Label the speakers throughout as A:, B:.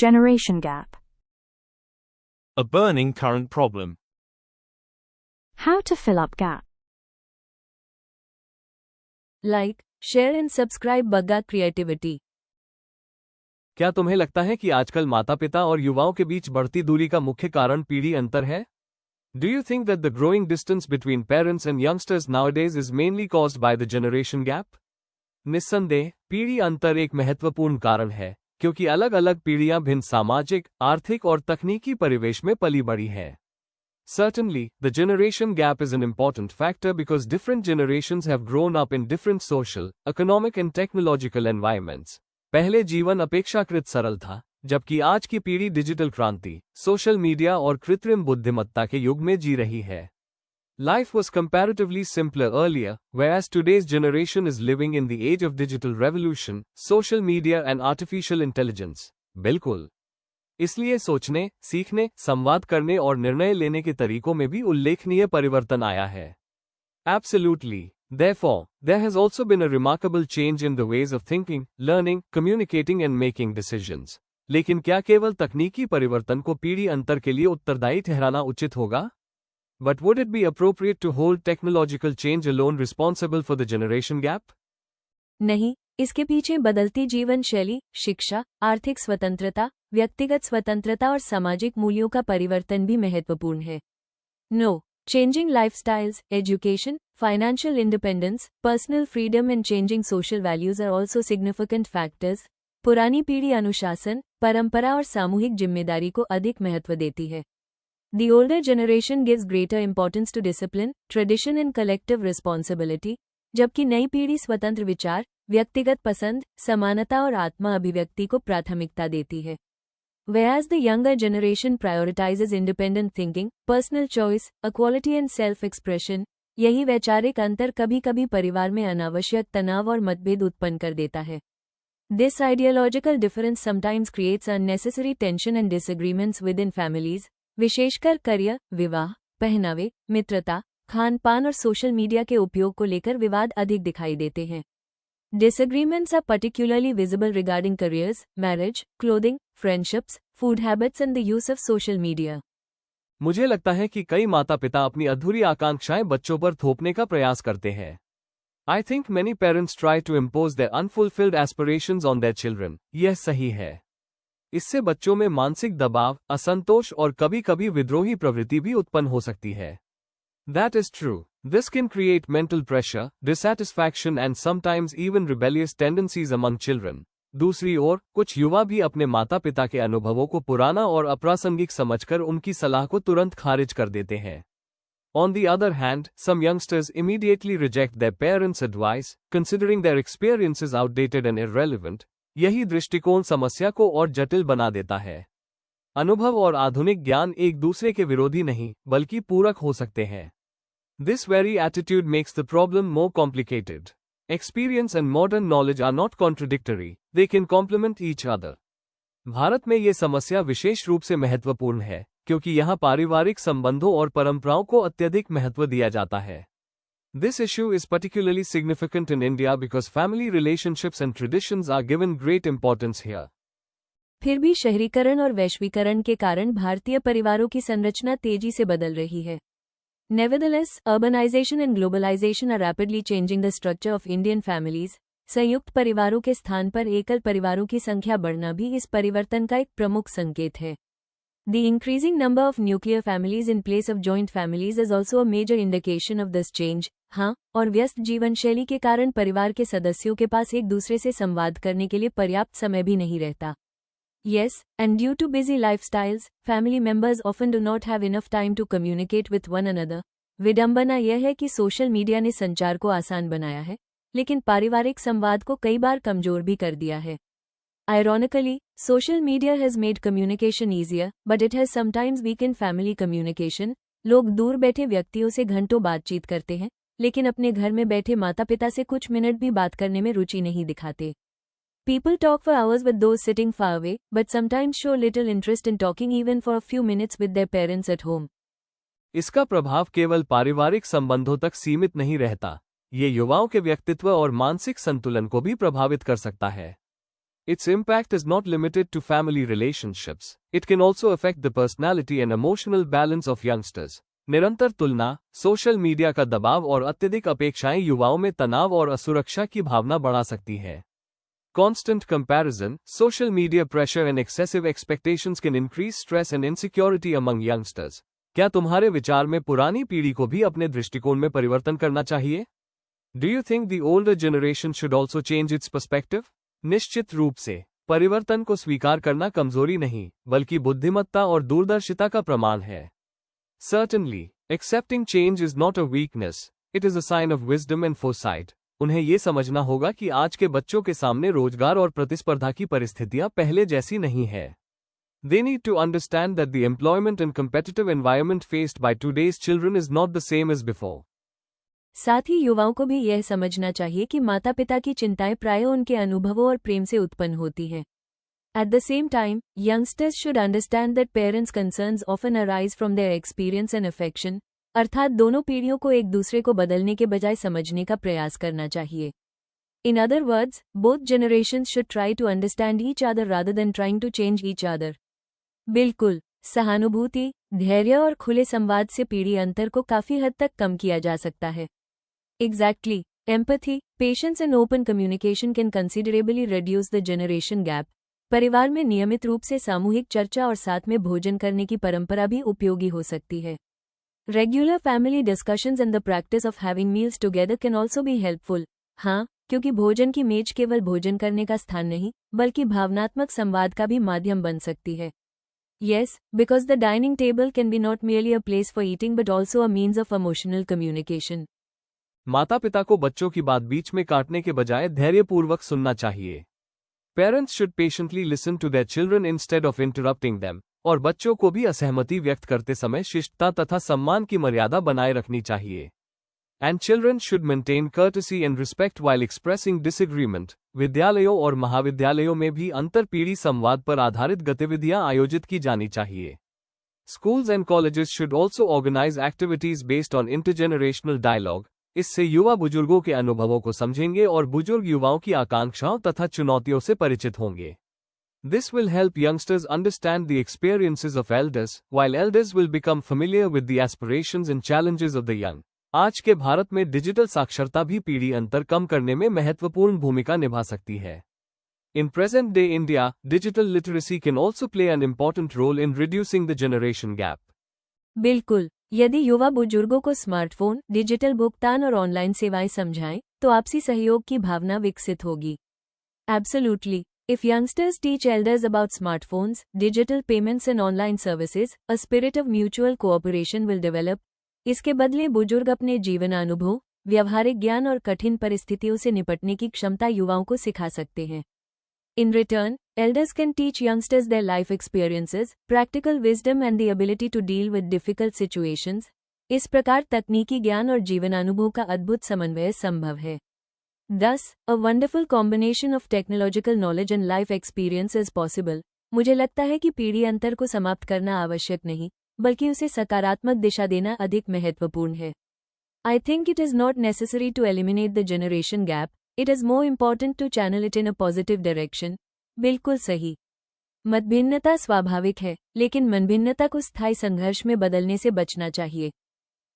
A: Generation gap.
B: A burning current problem.
A: How to fill up gap.
C: Like, share and subscribe Bagga Creativity.
D: क्या तुम्हें लगता है कि आजकल माता-पिता और युवाओं के बीच बढ़ती दूरी का मुख्य कारण पीढ़ी अंतर है? Do you think that the growing distance between parents and youngsters nowadays is mainly caused by the generation gap? निस्संदेह, पीढ़ी अंतर एक महत्वपूर्ण कारण है, क्योंकि अलग-अलग पीढ़ियां भिन्न सामाजिक, आर्थिक और तकनीकी परिवेश में पली बड़ी हैं. Certainly, the generation gap is an important factor because different generations have grown up in different social, economic and technological environments. पहले जीवन अपेक्षाकृत सरल था, जबकि आज की पीढ़ी डिजिटल क्रांति, सोशल मीडिया और कृत्रिम बुद्धिमत्ता के युग में जी रही है. Life was comparatively simpler earlier, whereas today's generation is living in the age of digital revolution, social media and artificial intelligence. बिल्कुल. इसलिए सोचने, सीखने, संवाद करने और निर्णय लेने के तरीकों में भी उल्लेखनीय परिवर्तन आया है. Absolutely. Therefore, there has also been a remarkable change in the ways of thinking, learning, communicating and making decisions. लेकिन क्या केवल तकनीकी परिवर्तन को पीढ़ी अंतर के लिए उत्तरदायी ठहराना उचित होगा? But would it be appropriate to hold technological change alone responsible for the generation gap?
C: नहीं, इसके पीछे बदलती जीवन शैली, शिक्षा, आर्थिक स्वतंत्रता, व्यक्तिगत स्वतंत्रता और सामाजिक मूल्यों का परिवर्तन भी महत्वपूर्ण है. No, changing lifestyles, education, financial independence, personal freedom and changing social values are also significant factors. पुरानी पीढ़ी अनुशासन, परंपरा और सामूहिक जिम्मेदारी को अधिक महत्व देती है. The older generation gives greater importance to discipline, tradition and collective responsibility, जबकि नई पीढ़ी स्वतंत्र विचार, व्यक्तिगत पसंद, समानता और आत्मा अभिव्यक्ति को प्राथमिकता देती है. Whereas the younger generation prioritizes independent thinking, personal choice, equality and self-expression, यही वैचारिक अंतर कभी-कभी परिवार में अनावश्यक तनाव और मतभेद उत्पन्न कर देता है. This ideological difference sometimes creates unnecessary tension and disagreements within families, विशेषकर करियर, विवाह, पहनावे, मित्रता, खान-पान और सोशल मीडिया के उपयोग को लेकर विवाद अधिक दिखाई देते हैं. Disagreements are particularly visible regarding careers, marriage, clothing, friendships, food habits and the use of social media.
D: मुझे लगता है कि कई माता-पिता अपनी अधूरी आकांक्षाएं बच्चों पर थोपने का प्रयास करते हैं. I think many parents try to impose their unfulfilled aspirations on their children. यह सही है. इससे बच्चों में मानसिक दबाव, असंतोष और कभी-कभी विद्रोही प्रवृत्ति भी उत्पन्न हो सकती है. That is true. This can create mental pressure, dissatisfaction and sometimes even rebellious tendencies among children. दूसरी ओर, कुछ युवा भी अपने माता-पिता के अनुभवों को पुराना और अप्रासंगिक समझकर उनकी सलाह को तुरंत खारिज कर देते हैं. On the other hand, some youngsters immediately reject their parents' advice, considering their experiences outdated and irrelevant. यही दृष्टिकोण समस्या को और जटिल बना देता है. अनुभव और आधुनिक ज्ञान एक दूसरे के विरोधी नहीं, बल्कि पूरक हो सकते हैं. This very attitude makes the problem more complicated. Experience and modern knowledge are not contradictory, they can complement each other. Bharat में ये समस्या विशेष रूप से महत्वपूर्ण है, क्योंकि यहाँ पारिवारिक संबंधों और परंपराओं को अत्यधिक महत्व दिया जाता है. This issue is particularly significant in India because family relationships and traditions are given great importance here.
C: फिर भी शहरीकरण और वैश्वीकरण के कारण भारतीय परिवारों की संरचना तेजी से बदल रही है. Nevertheless, urbanization and globalization are rapidly changing the structure of Indian families. संयुक्त परिवारों के स्थान पर एकल परिवारों की संख्या बढ़ना भी इस परिवर्तन का एक प्रमुख संकेत है. The increasing number of nuclear families in place of joint families is also a major indication of this change. हाँ, और व्यस्त जीवन शैली के कारण परिवार के सदस्यों के पास एक दूसरे से संवाद करने के लिए पर्याप्त समय भी नहीं रहता. Yes, and due to busy lifestyles, family members often do not have enough time to communicate with one another. विडंबना यह है कि सोशल मीडिया ने संचार को आसान बनाया है, लेकिन पारिवारिक संवाद को कई बार कमजोर भी कर दिया है. Ironically, social media has made communication easier, but it has sometimes weakened family communication. लोग दूर बैठे व्यक्तियों से घंटों बातचीत करते हैं, लेकिन अपने घर में बैठे माता-पिता से कुछ मिनट भी बात करने में रुचि नहीं दिखाते. People talk for hours with those sitting far away, but sometimes show little interest in talking even for a few minutes with their parents at home.
D: इसका प्रभाव केवल पारिवारिक संबंधों तक सीमित नहीं रहता. ये युवाओं के व्यक्तित्व और मानसिक संतुलन को भी प्रभावित कर सकता है. Its impact is not limited to family relationships. It can also affect the personality and emotional balance of youngsters. निरंतर तुलना, सोशल मीडिया का दबाव और अत्यधिक अपेक्षाएं युवाओं में तनाव और असुरक्षा की भावना बढ़ा सकती है. Constant comparison, social media pressure and excessive expectations can increase stress and insecurity among youngsters. क्या तुम्हारे विचार में पुरानी पीढ़ी को भी अपने दृष्टिकोण में परिवर्तन करना चाहिए? Do you think the older generation should also change its perspective? निश्चित रूप से, परिवर्तन को स्वीकार करना कमजोरी नहीं, बल्कि बुद्धिमत्ता और दूरदर्शिता का प्रमाण है. Certainly, accepting change is not a weakness, it is a sign of wisdom and foresight. उन्हें ये समझना होगा कि आज के बच्चों के सामने रोजगार और प्रतिस्पर्धा की परिस्थितियां पहले जैसी नहीं है. They need to understand that the employment and competitive environment faced by today's children is not the same as before.
C: साथ ही युवाओं को भी यह समझना चाहिए कि माता पिता की चिंताएं प्रायः उनके अनुभवों और प्रेम से उत्पन्न होती हैं. At the same time, youngsters should understand that parents' concerns often arise from their experience and affection, अर्थात दोनों पीढ़ियों को एक दूसरे को बदलने के बजाय समझने का प्रयास करना चाहिए. In other words, both generations should try to understand each other rather than trying to change each other. बिल्कुल, सहानुभूति, धैर्य और खुले संवाद से पीढ़ी अंतर को काफी हद तक कम किया जा सकता है. Exactly, empathy, patience and open communication can considerably reduce the generation gap. परिवार में नियमित रूप से सामूहिक चर्चा और साथ में भोजन करने की परंपरा भी उपयोगी हो सकती है. Regular family discussions and the practice of having meals together can also be helpful. हाँ, क्योंकि भोजन की मेज केवल भोजन करने का स्थान नहीं, बल्कि भावनात्मक संवाद का भी माध्यम बन सकती है. Yes, because the dining table can be not merely a place for eating but also a means of emotional communication.
D: माता पिता को बच्चों की बात बीच में काटने के बजाय धैर्यपूर्वक सुनना चाहिए. Parents should patiently listen to their children instead of interrupting them. और बच्चों को भी असहमति व्यक्त करते समय शिष्टता तथा सम्मान की मर्यादा बनाए रखनी चाहिए. And children should maintain courtesy and respect while expressing disagreement. विद्यालयों और महाविद्यालयों में भी अंतर-पीढ़ी संवाद पर आधारित गतिविधियां आयोजित की जानी चाहिए. Schools and colleges should also organize activities based on intergenerational dialogue. इससे युवा बुजुर्गों के अनुभवों को समझेंगे और बुजुर्ग युवाओं की आकांक्षाओं तथा चुनौतियों से परिचित होंगे. This will help youngsters understand the experiences of elders, while elders will become familiar with the aspirations and challenges of the young. आज के भारत में डिजिटल साक्षरता भी पीढ़ी अंतर कम करने में महत्वपूर्ण भूमिका निभा सकती है. In present-day India, digital literacy can also play an important role in reducing the generation gap.
C: बिल्कुल, यदि युवा बुजुर्गों को स्मार्टफोन, डिजिटल भुगतान और ऑनलाइन सेवाएं समझाएं, तो आपसी सहयोग की भावना विकसित होगी. Absolutely. If youngsters teach elders about smartphones, digital payments and online services, a spirit of mutual cooperation will develop. इसके बदले बुजुर्ग अपने जीवनानुभव, व्यावहारिक ज्ञान और कठिन परिस्थितियों से निपटने की क्षमता युवाओं को सिखा सकते हैं. In return, elders can teach youngsters their life experiences, practical wisdom and the ability to deal with difficult situations. इस प्रकार तकनीकी ज्ञान और जीवनानुभव का अद्भुत समन्वय संभव है. Thus, a wonderful combination of technological knowledge and life experience is possible. मुझे लगता है कि पीढ़ी अंतर को समाप्त करना आवश्यक नहीं, बल्कि उसे सकारात्मक दिशा देना अधिक महत्वपूर्ण है. I think it is not necessary to eliminate the generation gap. It is more important to channel it in a positive direction. बिल्कुल सही. मतभिन्नता स्वाभाविक है, लेकिन मनभिन्नता को स्थायी संघर्ष में बदलने से बचना चाहिए.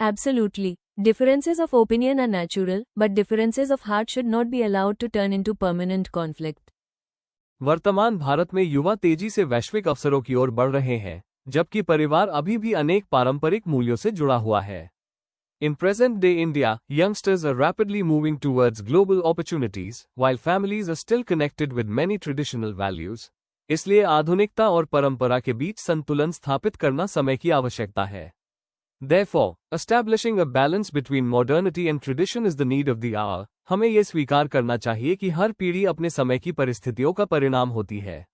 C: Absolutely. Differences of opinion are natural, but differences of heart should not be allowed to turn into permanent conflict.
D: वर्तमान भारत में युवा तेजी से वैश्विक अवसरों की ओर बढ़ रहे हैं, जबकि परिवार अभी भी अनेक पारंपरिक मूल्यों से जुड़ा हुआ है. In present-day India, youngsters are rapidly moving towards global opportunities, while families are still connected with many traditional values. इसलिए आधुनिकता और परंपरा के बीच संतुलन स्थापित करना समय की आवश्यकता है. Therefore, establishing a balance between modernity and tradition is the need of the hour. हमें ये स्वीकार करना चाहिए कि हर पीढ़ी अपने समय की परिस्थितियों का परिणाम होती है.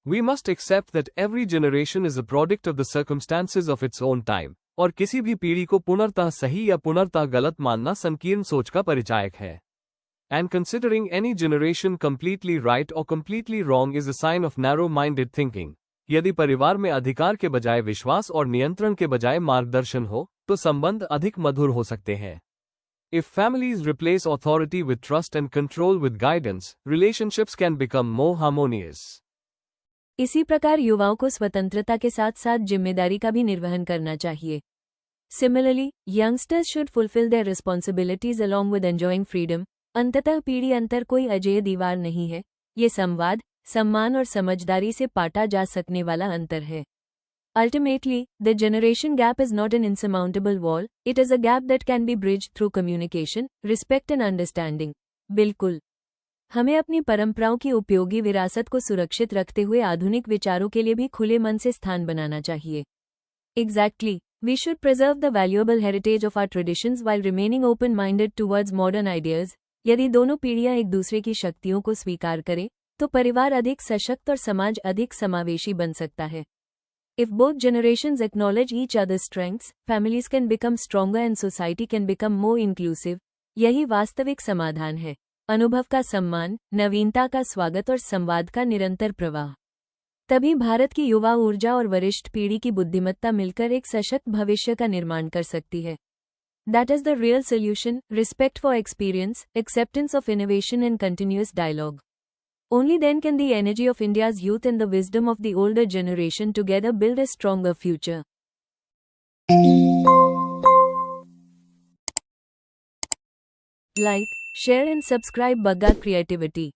D: We must accept that every generation is a product of the circumstances of its own time. और किसी भी पीढ़ी को पुनर्तः सही या पुनर्तः गलत मानना संकीर्ण सोच का परिचायक है. And considering any generation completely right or completely wrong is a sign of narrow-minded thinking. यदि परिवार में अधिकार के बजाय विश्वास और नियंत्रण के बजाय मार्गदर्शन हो, तो संबंध अधिक मधुर हो सकते हैं. If families replace authority with trust and control with guidance, relationships can become more harmonious.
C: इसी प्रकार युवाओं को स्वतंत्रता के साथ साथ जिम्मेदारी का भी निर्वहन करना चाहिए. Similarly, youngsters should fulfill their responsibilities along with enjoying freedom. अंततः पीढ़ी अंतर कोई अजेय दीवार नहीं है, ये संवाद, सम्मान और समझदारी से पाटा जा सकने वाला अंतर है. Ultimately, the generation gap is not an insurmountable wall, it is a gap that can be bridged through communication, respect and understanding. बिल्कुल. हमें अपनी परंपराओं की उपयोगी विरासत को सुरक्षित रखते हुए आधुनिक विचारों के लिए भी खुले मन से स्थान बनाना चाहिए. Exactly. We should preserve the valuable heritage of our traditions while remaining open-minded towards modern ideas. यदि दोनों पीढ़ियां एक दूसरे की शक्तियों को स्वीकार करें, तो परिवार अधिक सशक्त और समाज अधिक समावेशी बन सकता है. If both generations acknowledge each other's strengths, families can become stronger and society can become more inclusive. यही वास्तविक समाधान है. अनुभव का सम्मान, नवीनता का स्वागत और संवाद का निरंतर प्रवाह. तभी भारत की युवा ऊर्जा और वरिष्ठ पीढ़ी की बुद्धिमत्ता मिलकर एक सशक्त भविष्य का निर्माण कर सकती है. That is the real solution, respect for experience, acceptance of innovation and continuous dialogue. Only then can the energy of India's youth and the wisdom of the older generation together build a stronger future. Like, share and subscribe Bagga Creativity.